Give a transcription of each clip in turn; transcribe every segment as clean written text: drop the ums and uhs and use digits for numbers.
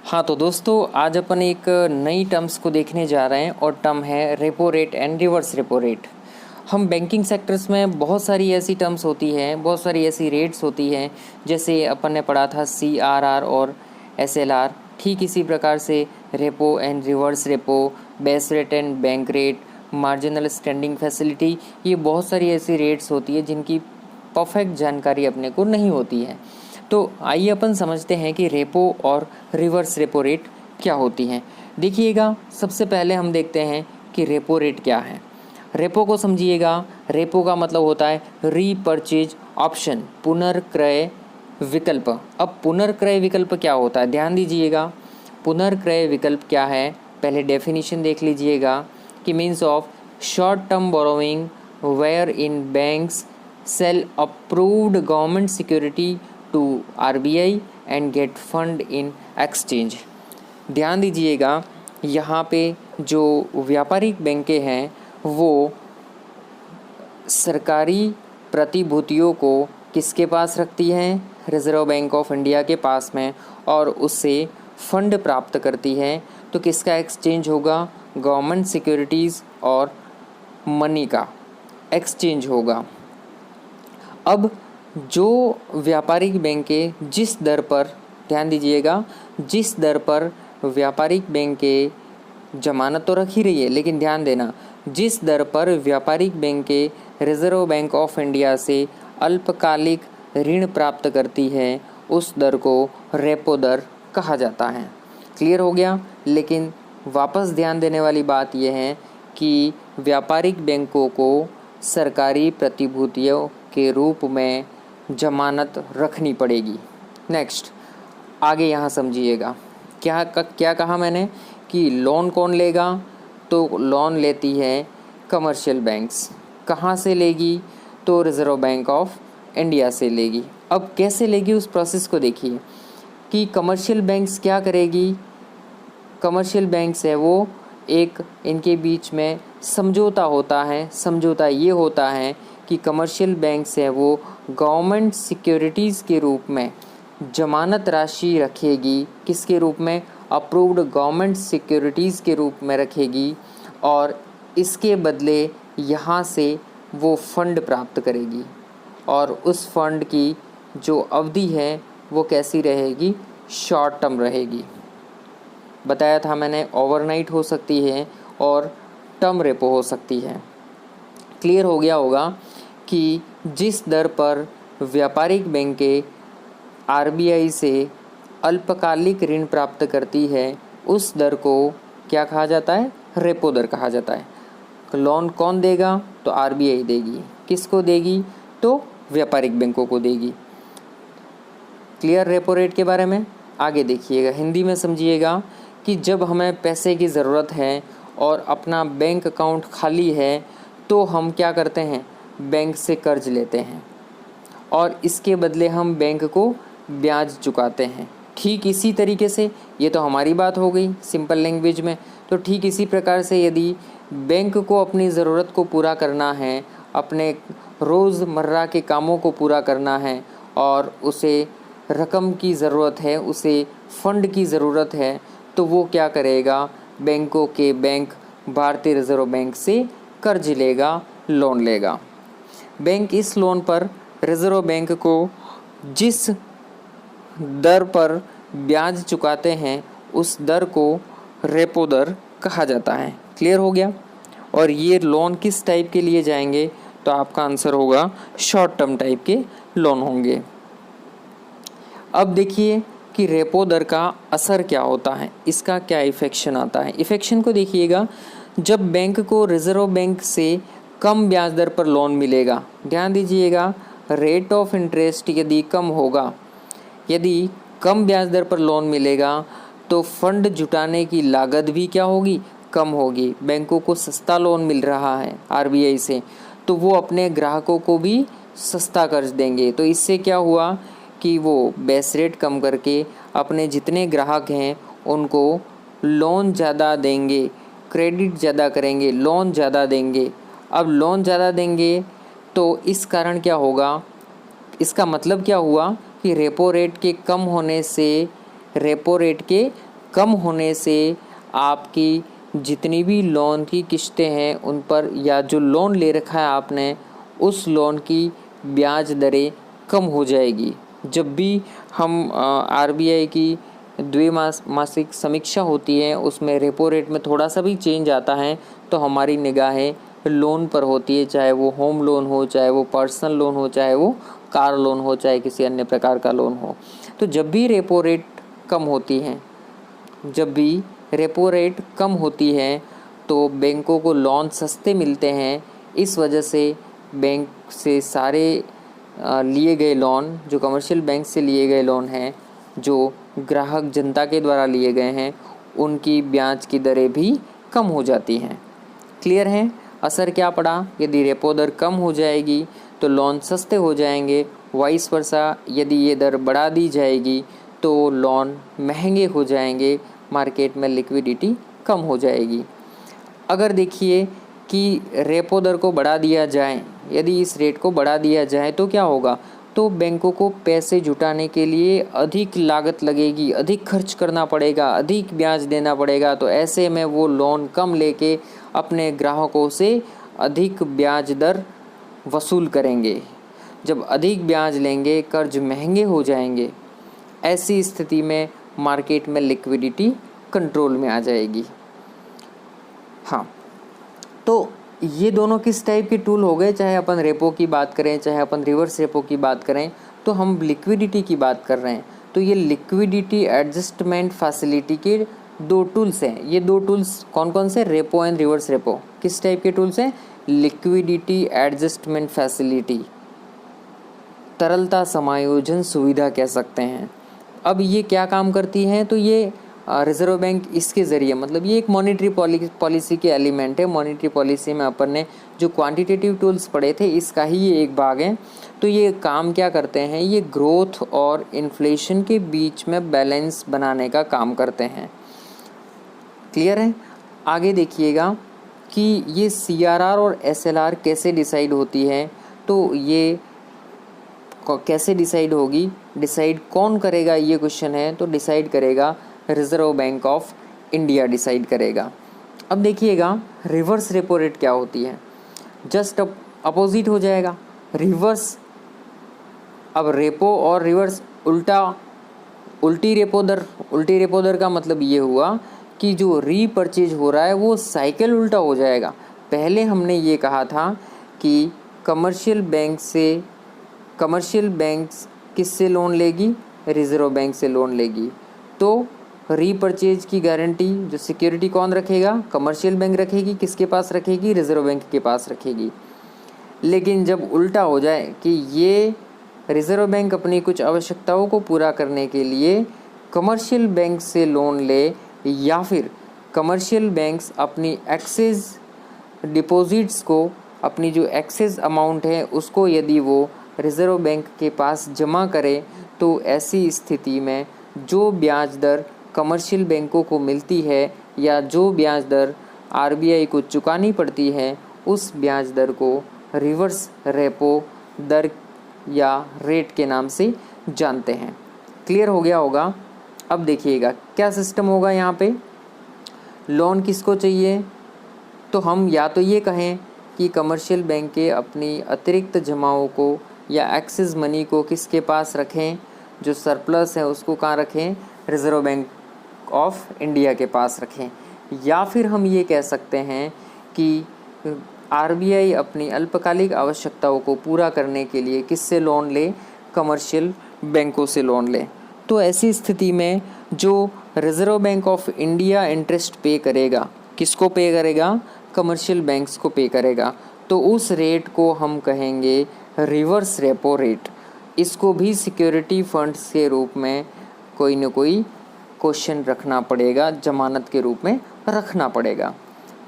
हाँ तो दोस्तों, आज अपन एक नई टर्म्स को देखने जा रहे हैं और टर्म है repo rate and reverse repo rate. हम बैंकिंग सेक्टर्स में बहुत सारी ऐसी टर्म्स होती हैं, बहुत सारी ऐसी रेट्स होती हैं, जैसे अपन ने पढ़ा था CRR और SLR। ठीक इसी प्रकार से repo and reverse repo, base rate and bank rate, marginal standing facility, ये बहुत सारी ऐसी रेट्स होती है जिनकी परफेक्ट जानकारी अपने को नहीं होती है। तो आइए अपन समझते हैं कि रेपो और रिवर्स रेपो रेट क्या होती हैं। देखिएगा, सबसे पहले हम देखते हैं कि रेपो रेट क्या है। रेपो को समझिएगा। रेपो का मतलब होता है रीपर्चेज ऑप्शन, पुनर्क्रय विकल्प। अब पुनर्क्रय विकल्प क्या होता है, ध्यान दीजिएगा। पुनर्क्रय विकल्प क्या है, पहले डेफिनेशन देख लीजिएगा कि means of short term borrowing where in banks sell approved government security to RBI and get fund in exchange. ध्यान दीजिएगा, यहाँ पे जो व्यापारिक बैंकें हैं वो सरकारी प्रतिभूतियों को किसके पास रखती हैं, रिजर्व बैंक ऑफ इंडिया के पास में, और उससे फंड प्राप्त करती है। तो किसका एक्सचेंज होगा, गवर्नमेंट सिक्योरिटीज़ और मनी का एक्सचेंज होगा। अब जो व्यापारिक बैंकें जिस दर पर, ध्यान दीजिएगा, जिस दर पर व्यापारिक बैंकें जमानत तो रख ही रही है, लेकिन ध्यान देना, जिस दर पर व्यापारिक बैंकें रिजर्व बैंक ऑफ इंडिया से अल्पकालिक ऋण प्राप्त करती है, उस दर को रेपो दर कहा जाता है। क्लियर हो गया। लेकिन वापस ध्यान देने वाली बात यह है कि व्यापारिक बैंकों को सरकारी प्रतिभूतियों के रूप में जमानत रखनी पड़ेगी। नेक्स्ट, आगे यहाँ समझिएगा, क्या कहा मैंने कि लोन कौन लेगा, तो लोन लेती है कमर्शियल बैंक्स। कहाँ से लेगी, तो रिजर्व बैंक ऑफ इंडिया से लेगी। अब कैसे लेगी, उस प्रोसेस को देखिए कि कमर्शियल बैंक्स क्या करेगी। कमर्शियल बैंक्स है वो एक, इनके बीच में समझौता होता है। समझौता ये होता है कि कमर्शियल बैंक्स है वो गवर्नमेंट सिक्योरिटीज़ के रूप में जमानत राशि रखेगी। किसके रूप में, अप्रूव्ड गवर्नमेंट सिक्योरिटीज़ के रूप में रखेगी, और इसके बदले यहाँ से वो फंड प्राप्त करेगी। और उस फंड की जो अवधि है वो कैसी रहेगी, शॉर्ट टर्म रहेगी। बताया था मैंने, ओवरनाइट हो सकती है और टर्म रेपो हो सकती है। क्लियर हो गया होगा कि जिस दर पर व्यापारिक बैंकें RBI से अल्पकालिक ऋण प्राप्त करती है, उस दर को क्या कहा जाता है, रेपो दर कहा जाता है। लोन कौन देगा, तो RBI देगी। किसको देगी, तो व्यापारिक बैंकों को देगी। क्लियर रेपो रेट के बारे में। आगे देखिएगा, हिंदी में समझिएगा कि जब हमें पैसे की ज़रूरत है और अपना बैंक अकाउंट खाली है, तो हम क्या करते हैं, बैंक से कर्ज लेते हैं और इसके बदले हम बैंक को ब्याज चुकाते हैं। ठीक इसी तरीके से, ये तो हमारी बात हो गई सिंपल लैंग्वेज में, तो ठीक इसी प्रकार से यदि बैंक को अपनी ज़रूरत को पूरा करना है, अपने रोज़मर्रा के कामों को पूरा करना है, और उसे रकम की ज़रूरत है, उसे फंड की ज़रूरत है, तो वो क्या करेगा, बैंकों के बैंक भारतीय रिजर्व बैंक से कर्ज लेगा, लोन लेगा। बैंक इस लोन पर रिजर्व बैंक को जिस दर पर ब्याज चुकाते हैं, उस दर को रेपो दर कहा जाता है। क्लियर हो गया। और ये लोन किस टाइप के लिए जाएंगे, तो आपका आंसर होगा शॉर्ट टर्म टाइप के लोन होंगे। अब देखिए कि रेपो दर का असर क्या होता है, इसका क्या इफेक्शन आता है। इफेक्शन को देखिएगा, जब बैंक को रिजर्व बैंक से कम ब्याज दर पर लोन मिलेगा, ध्यान दीजिएगा, रेट ऑफ इंटरेस्ट यदि कम होगा, यदि कम ब्याज दर पर लोन मिलेगा, तो फंड जुटाने की लागत भी क्या होगी, कम होगी। बैंकों को सस्ता लोन मिल रहा है RBI से, तो वो अपने ग्राहकों को भी सस्ता कर्ज देंगे। तो इससे क्या हुआ कि वो बेस रेट कम करके अपने जितने ग्राहक हैं उनको लोन ज़्यादा देंगे, क्रेडिट ज़्यादा करेंगे, लोन ज़्यादा देंगे। अब लोन ज़्यादा देंगे तो इस कारण क्या होगा, इसका मतलब क्या हुआ कि रेपो रेट के कम होने से रेपो रेट के कम होने से आपकी जितनी भी लोन की किस्तें हैं उन पर, या जो लोन ले रखा है आपने, उस लोन की ब्याज दरें कम हो जाएगी। जब भी हम आरबीआई की द्विमासिक समीक्षा होती है उसमें रेपो रेट में थोड़ा सा भी चेंज आता है तो हमारी निगाहें लोन पर होती है, चाहे वो होम लोन हो, चाहे वो पर्सनल लोन हो, चाहे वो कार लोन हो, चाहे किसी अन्य प्रकार का लोन हो। तो जब भी रेपो रेट कम होती है, जब भी रेपो रेट कम होती है तो बैंकों को लोन सस्ते मिलते हैं। इस वजह से बैंक से सारे लिए गए लोन, जो कमर्शियल बैंक से लिए गए लोन हैं, जो ग्राहक जनता के द्वारा लिए गए हैं, उनकी ब्याज की दरें भी कम हो जाती हैं। क्लियर है? असर क्या पड़ा? यदि रेपो दर कम हो जाएगी तो लोन सस्ते हो जाएंगे, वाइस वर्सा यदि ये दर बढ़ा दी जाएगी तो लोन महंगे हो जाएंगे, मार्केट में लिक्विडिटी कम हो जाएगी। अगर देखिए कि रेपो दर को बढ़ा दिया जाए, यदि इस रेट को बढ़ा दिया जाए तो क्या होगा? तो बैंकों को पैसे जुटाने के लिए अधिक लागत लगेगी, अधिक खर्च करना पड़ेगा, अधिक ब्याज देना पड़ेगा। तो ऐसे में वो लोन कम लेके अपने ग्राहकों से अधिक ब्याज दर वसूल करेंगे। जब अधिक ब्याज लेंगे, कर्ज महंगे हो जाएंगे। ऐसी स्थिति में मार्केट में लिक्विडिटी कंट्रोल में आ जाएगी। हाँ, तो ये दोनों किस टाइप के टूल हो गए? चाहे अपन रेपो की बात करें, चाहे अपन रिवर्स रेपो की बात करें, तो हम लिक्विडिटी की बात कर रहे हैं। तो ये लिक्विडिटी एडजस्टमेंट फैसिलिटी के दो टूल्स हैं। ये दो टूल्स कौन कौन से? Repo and reverse repo. किस टाइप के टूल्स हैं? लिक्विडिटी एडजस्टमेंट फैसिलिटी, तरलता समायोजन सुविधा कह सकते हैं। अब ये क्या काम करती हैं? तो ये रिजर्व बैंक इसके ज़रिए, मतलब ये एक मॉनेटरी पॉलिसी के एलिमेंट है। मॉनेटरी पॉलिसी में अपन ने जो क्वांटिटेटिव टूल्स पढ़े थे, इसका ही ये एक भाग है। तो ये काम क्या करते हैं? ये ग्रोथ और इन्फ्लेशन के बीच में बैलेंस बनाने का काम करते हैं। क्लियर है? आगे देखिएगा कि ये CRR और SLR कैसे डिसाइड होती है। तो ये कैसे डिसाइड होगी, डिसाइड कौन करेगा, ये क्वेश्चन है। तो डिसाइड करेगा reserve bank of India decide करेगा। अब देखिएगा रिवर्स रेपो रेट क्या होती है, जस्ट अपोजिट हो जाएगा। रिवर्स, अब रेपो और रिवर्स उल्टी रेपो दर का मतलब ये हुआ कि जो रीपर्चेज हो रहा है वो साइकिल उल्टा हो जाएगा। पहले हमने ये कहा था कि कमर्शियल बैंक्स किससे लोन लेगी? रिजर्व बैंक से लोन लेगी। तो रीपर्चेज की गारंटी, जो सिक्योरिटी कौन रखेगा? कमर्शियल बैंक रखेगी। किसके पास रखेगी? रिजर्व बैंक के पास रखेगी। लेकिन जब उल्टा हो जाए कि ये रिजर्व बैंक अपनी कुछ आवश्यकताओं को पूरा करने के लिए कमर्शियल बैंक से लोन ले, या फिर कमर्शियल बैंक्स अपनी एक्सेस डिपॉजिट्स को, अपनी जो एक्सेस अमाउंट है उसको यदि वो रिजर्व बैंक के पास जमा करे, तो ऐसी स्थिति में जो ब्याज दर कमर्शियल बैंकों को मिलती है या जो ब्याज दर आरबीआई को चुकानी पड़ती है, उस ब्याज दर को रिवर्स रेपो दर या रेट के नाम से जानते हैं। क्लियर हो गया होगा? अब देखिएगा क्या सिस्टम होगा यहाँ पे। लोन किसको चाहिए? तो हम या तो ये कहें कि कमर्शियल बैंक अपनी अतिरिक्त जमाओं को या एक्सेस मनी को किसके पास रखें, जो सरप्लस है उसको कहाँ रखें? रिजर्व बैंक ऑफ इंडिया के पास रखें। या फिर हम ये कह सकते हैं कि आरबीआई अपनी अल्पकालिक आवश्यकताओं को पूरा करने के लिए किससे लोन ले? कमर्शियल बैंकों से लोन ले। तो ऐसी स्थिति में जो reserve bank of India interest पे करेगा, किसको पे करेगा? कमर्शियल बैंक्स को पे करेगा। तो उस रेट को हम कहेंगे रिवर्स रेपो रेट। इसको भी सिक्योरिटी फंड्स के रूप में कोई न कोई क्वेश्चन रखना पड़ेगा, जमानत के रूप में रखना पड़ेगा।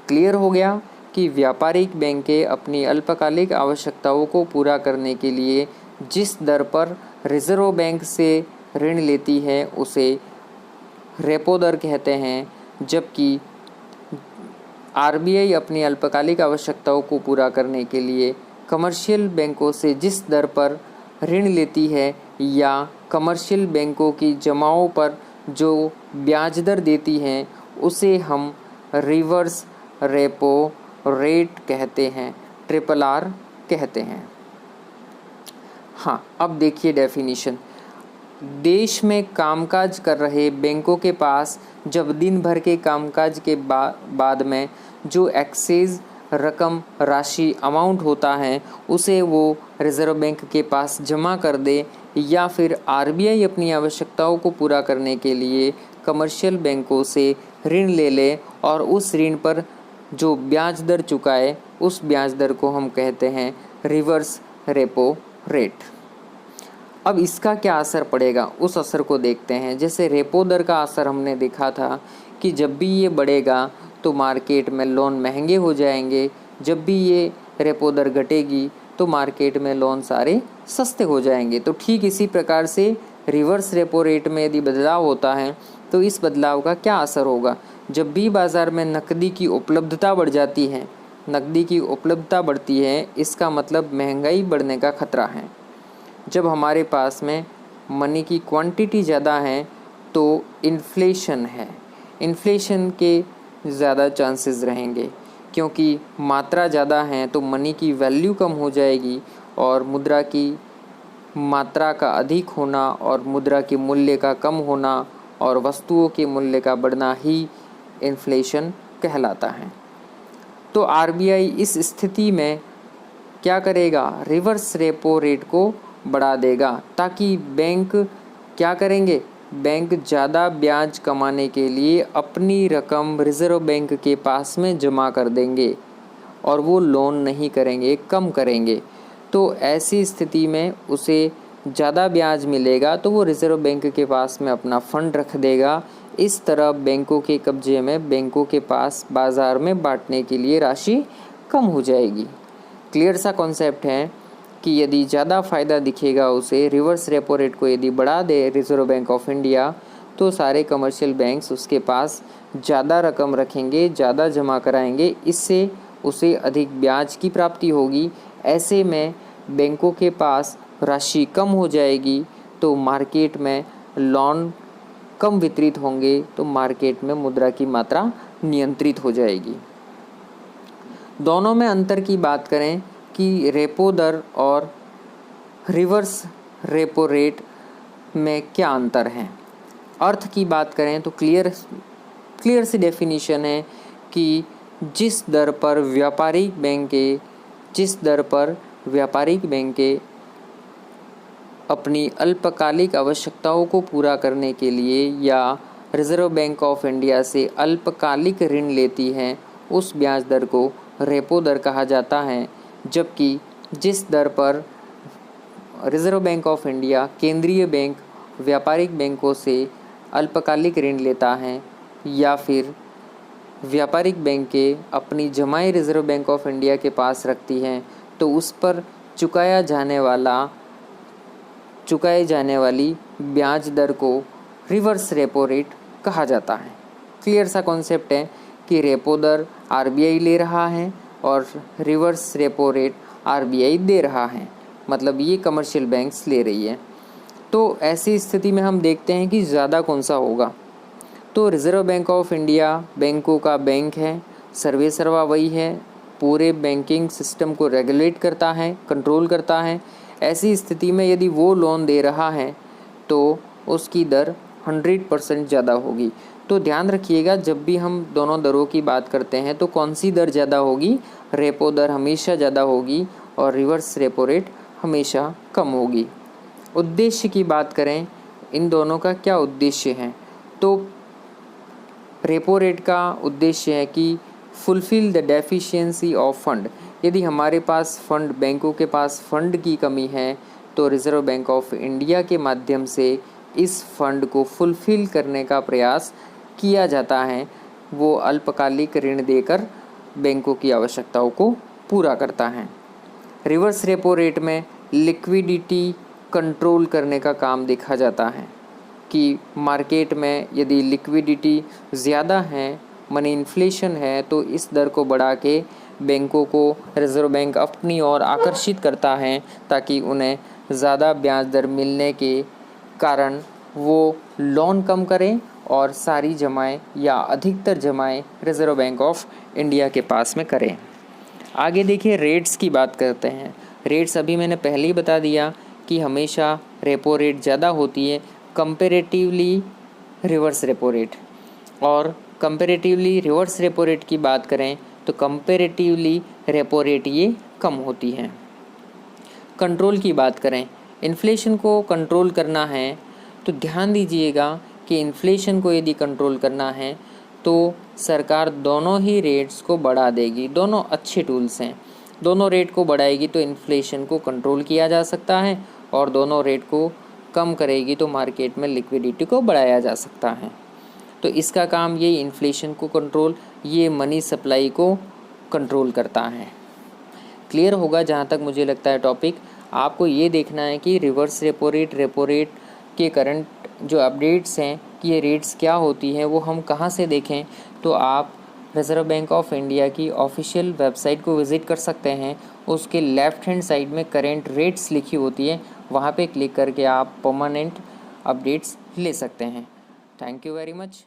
क्लियर हो गया कि व्यापारिक बैंकें अपनी अल्पकालिक आवश्यकताओं को पूरा करने के लिए जिस दर पर रिजर्व बैंक से ऋण लेती है उसे रेपो दर कहते हैं, जबकि आरबीआई अपनी अल्पकालिक आवश्यकताओं को पूरा करने के लिए कमर्शियल बैंकों से जिस दर पर ऋण लेती है या कमर्शियल बैंकों की जमाओं पर जो ब्याज दर देती हैं उसे हम रिवर्स रेपो रेट कहते हैं, RRR कहते हैं। हाँ, अब देखिए डेफिनेशन। देश में कामकाज कर रहे बैंकों के पास जब दिन भर के कामकाज के बाद में जो एक्सेस रकम राशि अमाउंट होता है उसे वो रिजर्व बैंक के पास जमा कर दे, या फिर RBI अपनी आवश्यकताओं को पूरा करने के लिए कमर्शियल बैंकों से ऋण ले ले और उस ऋण पर जो ब्याज दर चुकाए उस ब्याज दर को हम कहते हैं रिवर्स रेपो रेट। अब इसका क्या असर पड़ेगा, उस असर को देखते हैं। जैसे रेपो दर का असर हमने देखा था कि जब भी ये बढ़ेगा तो मार्केट में लोन महंगे हो जाएंगे, जब भी ये रेपो दर घटेगी तो मार्केट में लोन सारे सस्ते हो जाएंगे। तो ठीक इसी प्रकार से रिवर्स रेपो रेट में यदि बदलाव होता है तो इस बदलाव का क्या असर होगा। जब भी बाज़ार में नकदी की उपलब्धता बढ़ जाती है, नकदी की उपलब्धता बढ़ती है, इसका मतलब महंगाई बढ़ने का खतरा है। जब हमारे पास में मनी की क्वांटिटी ज़्यादा है तो इन्फ्लेशन है, इन्फ्लेशन के ज़्यादा चांसेस रहेंगे, क्योंकि मात्रा ज़्यादा है तो मनी की वैल्यू कम हो जाएगी और मुद्रा की मात्रा का अधिक होना और मुद्रा के मूल्य का कम होना और वस्तुओं के मूल्य का बढ़ना ही इन्फ्लेशन कहलाता है। तो RBI इस स्थिति में क्या करेगा, रिवर्स रेपो रेट को बढ़ा देगा ताकि बैंक क्या करेंगे, बैंक ज़्यादा ब्याज कमाने के लिए अपनी रकम रिजर्व बैंक के पास में जमा कर देंगे और वो लोन नहीं करेंगे, कम करेंगे। तो ऐसी स्थिति में उसे ज़्यादा ब्याज मिलेगा तो वो रिजर्व बैंक के पास में अपना फ़ंड रख देगा। इस तरह बैंकों के कब्जे में, बैंकों के पास बाज़ार में बांटने के लिए राशि कम हो जाएगी। क्लियर सा कॉन्सेप्ट है कि यदि ज़्यादा फ़ायदा दिखेगा उसे, रिवर्स रेपो रेट को यदि बढ़ा दे रिजर्व बैंक ऑफ इंडिया, तो सारे कमर्शियल बैंक्स उसके पास ज़्यादा रकम रखेंगे, ज़्यादा जमा कराएंगे, इससे उसे अधिक ब्याज की प्राप्ति होगी। ऐसे में बैंकों के पास राशि कम हो जाएगी तो मार्केट में लोन कम वितरित होंगे, तो मार्केट में मुद्रा की मात्रा नियंत्रित हो जाएगी। दोनों में अंतर की बात करें कि रेपो दर और रिवर्स रेपो रेट में क्या अंतर है। अर्थ की बात करें तो क्लियर सी डेफिनेशन है कि जिस दर पर व्यापारिक बैंकें अपनी अल्पकालिक आवश्यकताओं को पूरा करने के लिए या रिजर्व बैंक ऑफ इंडिया से अल्पकालिक ऋण लेती हैं, उस ब्याज दर को रेपो दर कहा जाता है। जबकि जिस दर पर रिजर्व बैंक ऑफ इंडिया, केंद्रीय बैंक, व्यापारिक बैंकों से अल्पकालिक ऋण लेता है या फिर व्यापारिक बैंकें अपनी जमाएं रिजर्व बैंक ऑफ इंडिया के पास रखती हैं, तो उस पर चुकाए जाने वाली ब्याज दर को रिवर्स रेपो रेट कहा जाता है। क्लियर सा कॉन्सेप्ट है कि रेपो दर RBI ले रहा है और रिवर्स रेपो रेट RBI दे रहा है, मतलब ये कमर्शियल बैंक्स ले रही है। तो ऐसी स्थिति में हम देखते हैं कि ज़्यादा कौन सा होगा। तो रिज़र्व बैंक ऑफ इंडिया बैंकों का बैंक है, सर्वे सर्वा वही है, पूरे बैंकिंग सिस्टम को रेगुलेट करता है, कंट्रोल करता है। ऐसी स्थिति में यदि वो लोन दे रहा है तो उसकी दर 100% ज़्यादा होगी। तो ध्यान रखिएगा, जब भी हम दोनों दरों की बात करते हैं तो कौन सी दर ज़्यादा होगी, रेपो दर हमेशा ज़्यादा होगी और रिवर्स रेपो रेट हमेशा कम होगी। उद्देश्य की बात करें, इन दोनों का क्या उद्देश्य है, तो रेपो रेट का उद्देश्य है कि fulfil the deficiency of fund. यदि हमारे पास फंड, बैंकों के पास फंड की कमी है तो रिज़र्व बैंक ऑफ इंडिया के माध्यम से इस फंड को फुलफिल करने का प्रयास किया जाता है। वो अल्पकालिक ऋण देकर बैंकों की आवश्यकताओं को पूरा करता है। रिवर्स रेपो रेट में लिक्विडिटी कंट्रोल करने का काम देखा जाता है कि मार्केट में यदि लिक्विडिटी ज़्यादा है, मनी इन्फ्लेशन है, तो इस दर को बढ़ा के बैंकों को रिज़र्व बैंक अपनी ओर आकर्षित करता है ताकि उन्हें ज़्यादा ब्याज दर मिलने के कारण वो लोन कम करें और सारी जमाएं या अधिकतर जमाएं रिज़र्व बैंक ऑफ इंडिया के पास में करें। आगे देखिए रेट्स की बात करते हैं। रेट्स अभी मैंने पहले ही बता दिया कि हमेशा रेपो रेट ज़्यादा होती है कंपेरेटिवली रिवर्स रेपो रेट, और कंपेरेटिवली रिवर्स रेपो रेट की बात करें तो कंपेरेटिवली रेपो रेट ये कम होती है। कंट्रोल की बात करें, इन्फ्लेशन को कंट्रोल करना है तो ध्यान दीजिएगा कि इन्फ्लेशन को यदि कंट्रोल करना है तो सरकार दोनों ही रेट्स को बढ़ा देगी। दोनों अच्छे टूल्स हैं, दोनों रेट को बढ़ाएगी तो इन्फ्लेशन को कंट्रोल किया जा सकता है, और दोनों रेट को कम करेगी तो मार्केट में लिक्विडिटी को बढ़ाया जा सकता है। तो इसका काम ये इन्फ्लेशन को कंट्रोल, ये मनी सप्लाई को कंट्रोल करता है। क्लियर होगा जहाँ तक मुझे लगता है टॉपिक। आपको ये देखना है कि रिवर्स रेपो रेट के करंट जो अपडेट्स हैं कि ये रेट्स क्या होती हैं, वो हम कहाँ से देखें। तो आप रिज़र्व बैंक ऑफ इंडिया की ऑफिशियल वेबसाइट को विज़िट कर सकते हैं। उसके लेफ़्ट हैंड साइड में करेंट रेट्स लिखी होती है, वहाँ पे क्लिक करके आप परमानेंट अपडेट्स ले सकते हैं। Thank you very much.